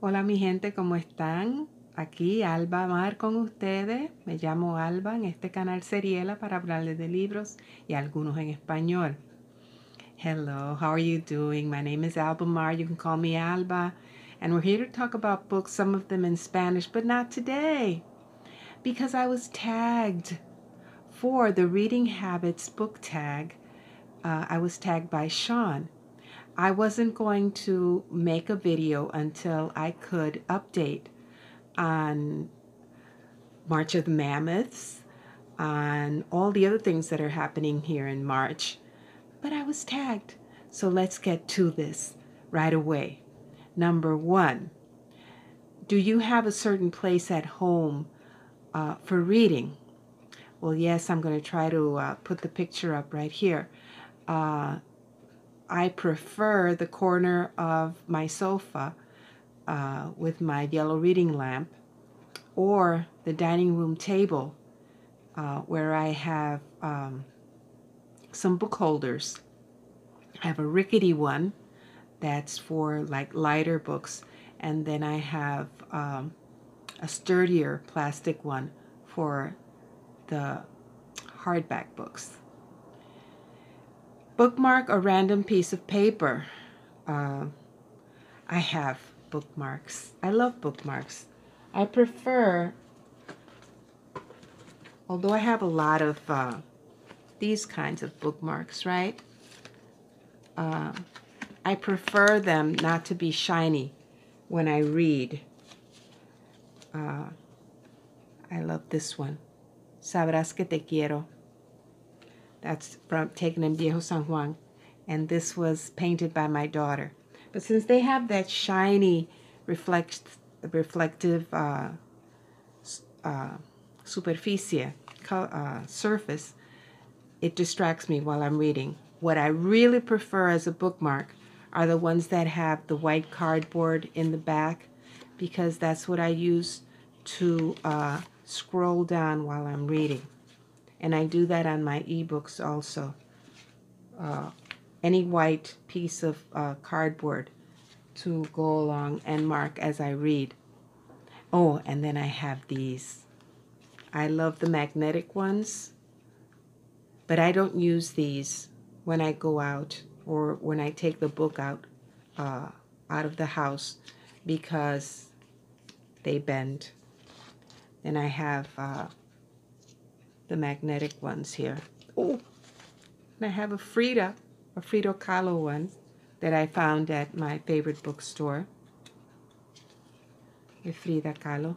Hola mi gente, ¿cómo están? Aquí Alba Mar con ustedes. Me llamo Alba en este canal Seriela para hablarles de libros y algunos en español. Hello, how are you doing? My name is Alba Mar. You can call me Alba. And we're here to talk about books, some of them in Spanish, but not today. Because I was tagged for the Reading Habits book tag. I was tagged by Shawn. I wasn't going to make a video until I could update on March of the Mammoths, on all the other things that are happening here in March, but I was tagged. So let's get to this right away. Number one, do you have a certain place at home for reading? Well, yes, I'm going to try to put the picture up right here. I prefer the corner of my sofa with my yellow reading lamp, or the dining room table where I have some book holders. I have a rickety one that's for like lighter books, and then I have a sturdier plastic one for the hardback books. Bookmark a random piece of paper. I have bookmarks. I love bookmarks. I prefer, although I have a lot of these kinds of bookmarks, right? I prefer them not to be shiny when I read. I love this one. Sabrás que te quiero. That's taken in Viejo San Juan. And this was painted by my daughter. But since they have that shiny, reflective superficie, surface, it distracts me while I'm reading. What I really prefer as a bookmark are the ones that have the white cardboard in the back, because that's what I use to scroll down while I'm reading. And I do that on my ebooks also. Any white piece of cardboard to go along and mark as I read. Oh, and then I have these. I love the magnetic ones, but I don't use these when I go out or when I take the book out of the house, because they bend. And I have the magnetic ones here. Oh, and I have a Frida Kahlo one that I found at my favorite bookstore. A Frida Kahlo,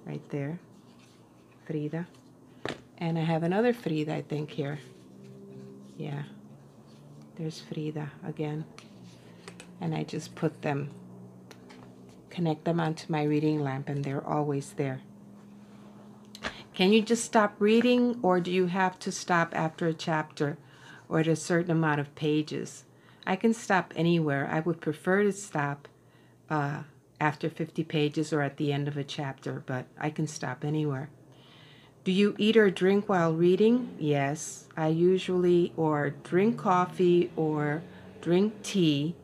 right there. Frida. And I have another Frida, I think, here. Yeah, there's Frida again. And I just put them, connect them onto my reading lamp, and they're always there. Can you just stop reading, or do you have to stop after a chapter or at a certain amount of pages? I can stop anywhere. I would prefer to stop after 50 pages or at the end of a chapter, but I can stop anywhere. Do you eat or drink while reading? Yes, I usually or drink coffee or drink tea.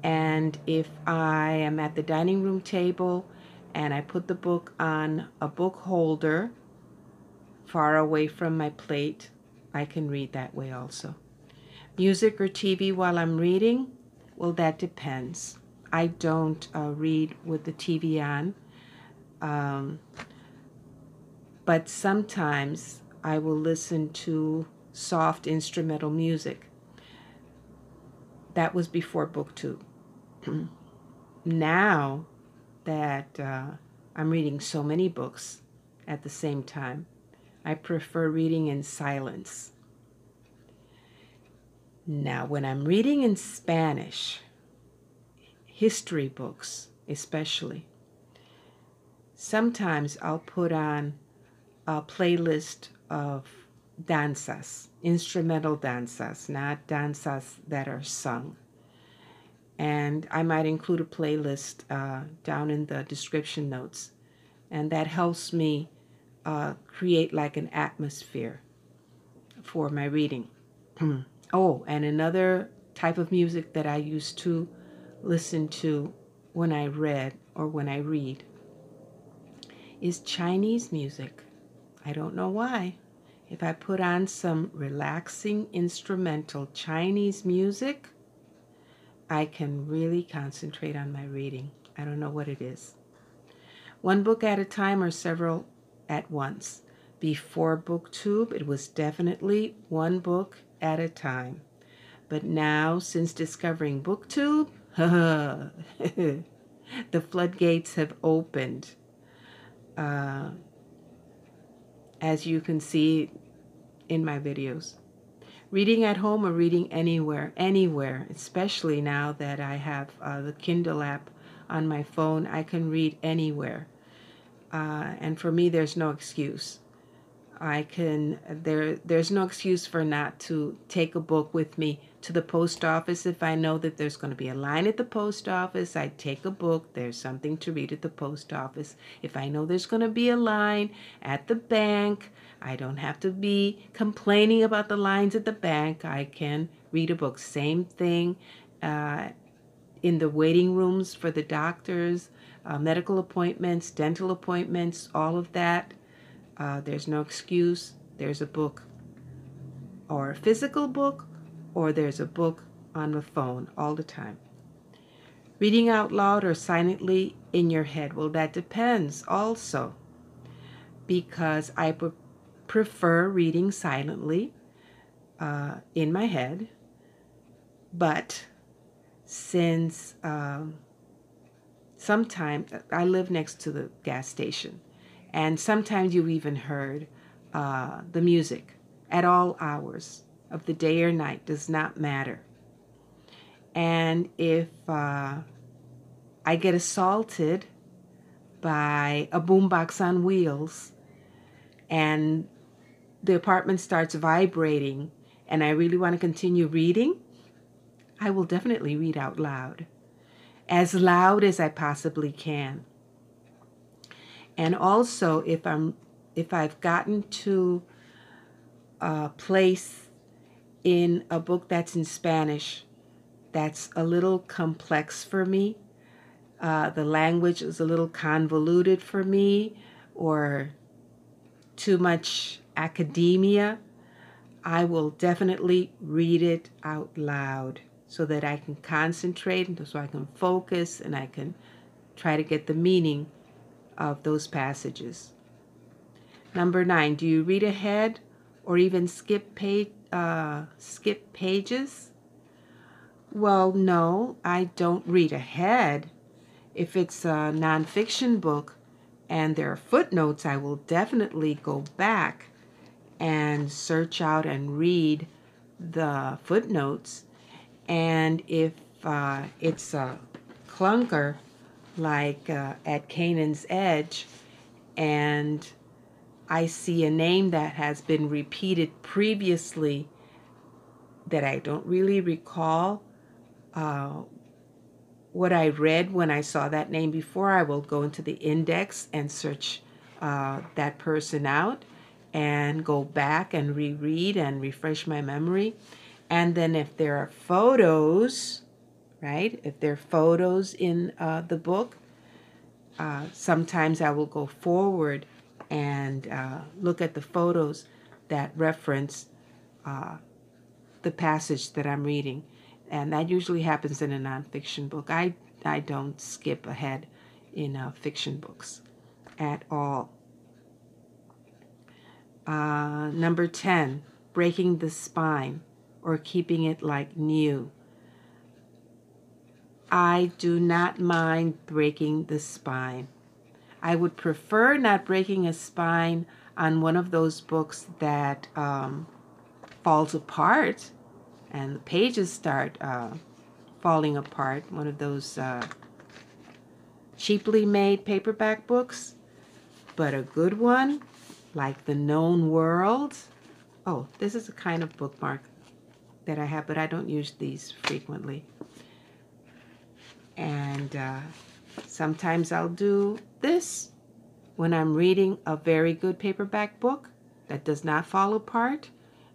And if I am at the dining room table and I put the book on a book holder far away from my plate, I can read that way also. Music or TV while I'm reading? Well, that depends. I don't read with the TV on, but sometimes I will listen to soft instrumental music. That was before BookTube. Now that I'm reading so many books at the same time, I prefer reading in silence. Now, when I'm reading in Spanish, history books especially, sometimes I'll put on a playlist of danzas, instrumental danzas, not danzas that are sung. And I might include a playlist down in the description notes. And that helps me create like an atmosphere for my reading. Oh, and another type of music that I used to listen to when I read or when I read is Chinese music. I don't know why. If I put on some relaxing instrumental Chinese music, I can really concentrate on my reading. I don't know what it is. One book at a time or several at once. Before BookTube, it was definitely one book at a time. But now, since discovering BookTube, the floodgates have opened. As you can see in my videos. Reading at home or reading anywhere, especially now that I have the Kindle app on my phone, I can read anywhere. And for me, there's no excuse. There's no excuse for not to take a book with me to the post office. If I know that there's going to be a line at the post office, I take a book. There's something to read at the post office. If I know there's going to be a line at the bank, I don't have to be complaining about the lines at the bank. I can read a book. Same thing in the waiting rooms for the doctors, medical appointments, dental appointments, all of that. There's no excuse. There's a book, or a physical book, or there's a book on the phone all the time. Reading out loud or silently in your head, well, that depends also, because I prefer reading silently in my head, but since sometimes I live next to the gas station, and sometimes you even heard the music at all hours of the day or night, does not matter. And if I get assaulted by a boombox on wheels and the apartment starts vibrating and I really want to continue reading, I will definitely read out loud as I possibly can. And also, if I've gotten to a place in a book that's in Spanish that's a little complex for me, the language is a little convoluted for me, or too much academia, I will definitely read it out loud so that I can concentrate, and so I can focus, and I can try to get the meaning of those passages. Number 9, do you read ahead or even skip pages? Well, no, I don't read ahead. If it's a nonfiction book and there are footnotes, I will definitely go back and search out and read the footnotes. And if it's a clunker, like at Canaan's Edge, and I see a name that has been repeated previously that I don't really recall what I read when I saw that name before, I will go into the index and search that person out and go back and reread and refresh my memory. And then if there are photos, right? If there are photos in the book, sometimes I will go forward and look at the photos that reference the passage that I'm reading. And that usually happens in a nonfiction book. I don't skip ahead in fiction books at all. Number 10, breaking the spine or keeping it like new. I do not mind breaking the spine. I would prefer not breaking a spine on one of those books that falls apart and the pages start falling apart. One of those cheaply made paperback books. But a good one, like The Known World. Oh, this is a kind of bookmark that I have, but I don't use these frequently. And sometimes I'll do this when I'm reading a very good paperback book that does not fall apart.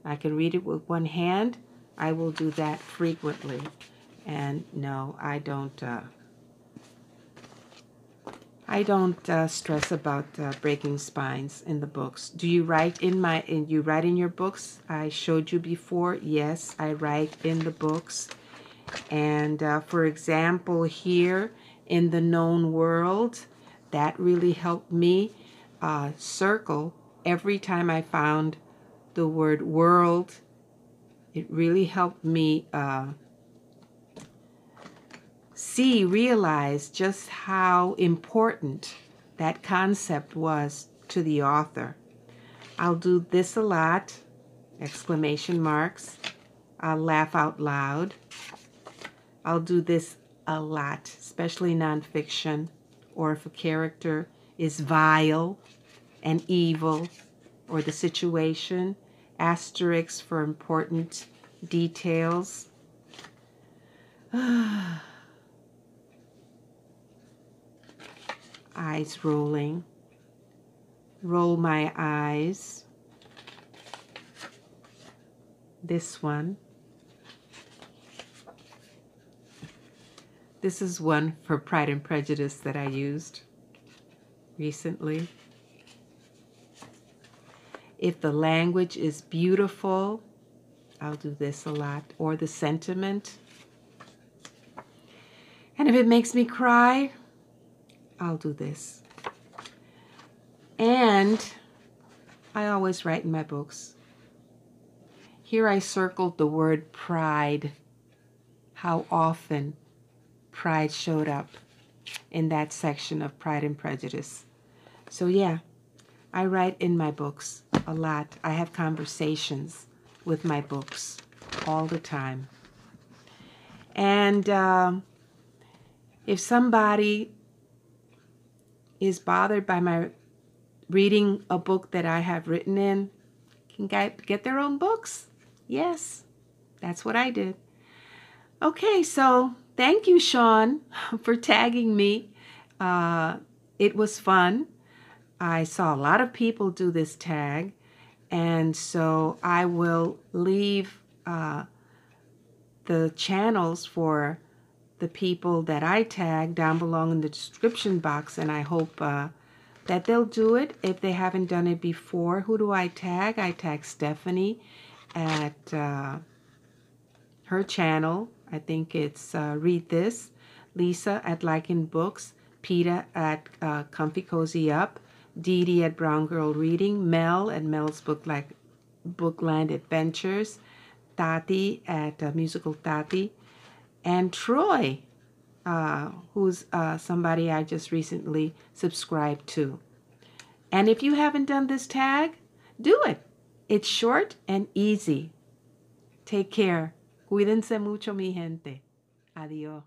I can read it with one hand. I will do that frequently. And no, I don't I don't stress about breaking spines in the books. Do you write you write in your books? I showed you before. Yes, I write in the books. And for example, here in the known world, that really helped me circle every time I found the word world. It really helped me realize just how important that concept was to the author. I'll do this a lot, exclamation marks. I'll laugh out loud. I'll do this a lot, especially nonfiction, or if a character is vile and evil, or the situation, asterisks for important details. Eyes rolling. Roll my eyes. This one. This is one for Pride and Prejudice that I used recently. If the language is beautiful, I'll do this a lot, or the sentiment. And if it makes me cry, I'll do this. And I always write in my books. Here I circled the word pride. How often pride showed up in that section of Pride and Prejudice. So yeah, I write in my books a lot. I have conversations with my books all the time. And if somebody is bothered by my reading a book that I have written in, can get their own books. Yes, that's what I did. Okay, so thank you, Shawn, for tagging me. It was fun. I saw a lot of people do this tag, and so I will leave the channels for the people that I tag down below in the description box, and I hope that they'll do it if they haven't done it before. Who do I tag? I tag Stephanie at her channel. I think it's Read This. Lisa at Liking Books. Peter at Comfy Cozy Up. Dee Dee at Brown Girl Reading. Mel at Mel's Bookland Adventures. Tati at Musical Tati. And Troy, who's somebody I just recently subscribed to. And if you haven't done this tag, do it. It's short and easy. Take care. Cuídense mucho, mi gente. Adiós.